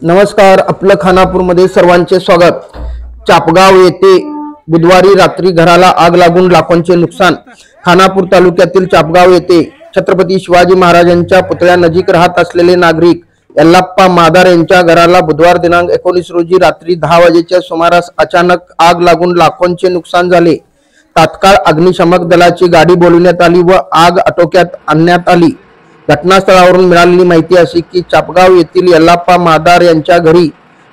नमस्कार, आपलं खानापूरमध्ये सर्वांचे स्वागत। चापगाव येथे बुधवारी रात्री घराला आग लागून लाखोंचे नुकसान। खानापूर तालुक्यातील चापगाव येथे छत्रपती शिवाजी महाराजांच्या पुतळ्यानजीक राहत असलेले नागरिक यल्लाप्पा मादार यांच्या घराला बुधवार दिनांक 19 रोजी रात्री 10 वाजेच्या सुमारास अचानक आग लागून लाखोंचे नुकसान झाले। तात्काळ अग्निशमक दलाची गाडी बोलवण्यात आली व आग आटोक्यात आणण्यात आली। घटनास्थळावरून मिळालेली माहिती अशी की चापगाव येथील यल्लाप्पा मादार यांच्या घरी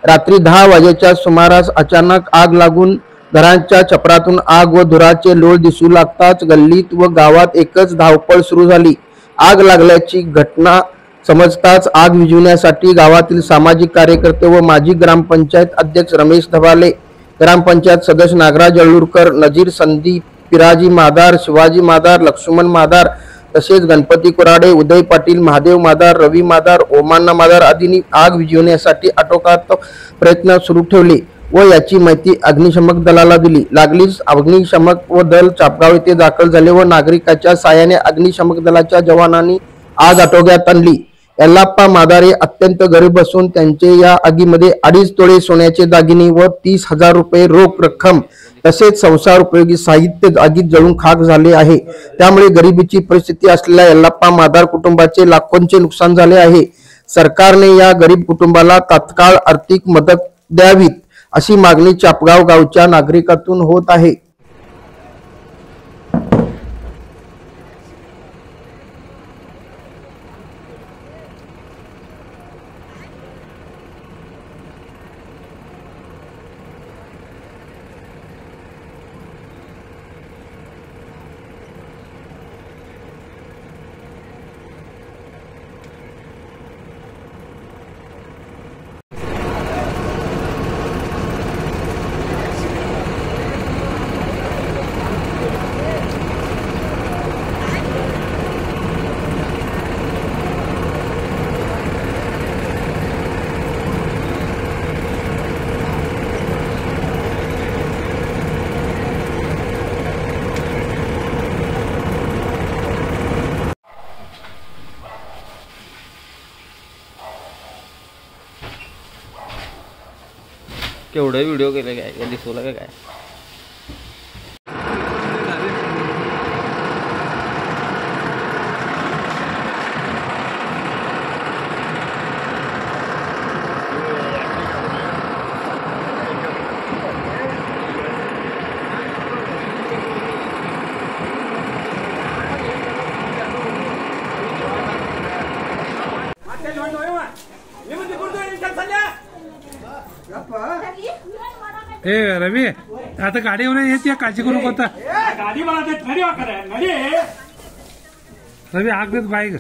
रात्री 10 वाजेच्या सुमारास अचानक आग लागून घराच्या छपरातून आग व धुराचे लोळ दिसू लागताच गल्लीत व गावात एकच धावपळ सुरू झाली। आग लागल्याची घटना समजताच आग विझवण्यासाठी गावातील सामाजिक कार्यकर्ते व माजी ग्रामपंचायत अध्यक्ष रमेश धबाले, ग्रामपंचायत सदस्य नागराज अळूरकर, नजीर संदीप, पिराजी मादार, शिवाजी मादार, लक्ष्मण मादार तसेच गणपती कुराडे, उदय पाटील, महादेव मादार, रवी मादार, ओमान्ना मादार आदींनी आग विझवण्यासाठी आटोकाट प्रयत्न सुरू ठेवले व याची माहिती अग्निशमक दलाला दिली। लागलीच अग्निशमक व दल चापगाव येथे दाखल झाले व नागरिकांच्या साहाय्याने अग्निशमक दलाच्या जवानांनी आग आटोक्यात आणली। यल्लाप्पा मादारे अत्यंत गरीब असून त्यांचे या आगीमध्ये 2.5 तोळे सोन्याचे दागिने व 30,000 रुपये रोख रक्कम तसेच संसार उपयोगी साहित्य आगीत जळून खाक झाले आहे। त्यामुळे गरिबीची परिस्थिती असलेल्या यल्लाप्पा मादार कुटुंबाचे लाखोंचे नुकसान झाले आहे। सरकारने या गरीब कुटुंबाला तात्काळ आर्थिक मदत द्यावी अशी मागणी चापगाव गावच्या नागरिकातून होत आहे। केवढे व्हिडिओ केले काय दिसवलं का काय? ए रवी, आता गाडीवर येते काळजी करू नका। गाडी मला रवी आग देत बाईक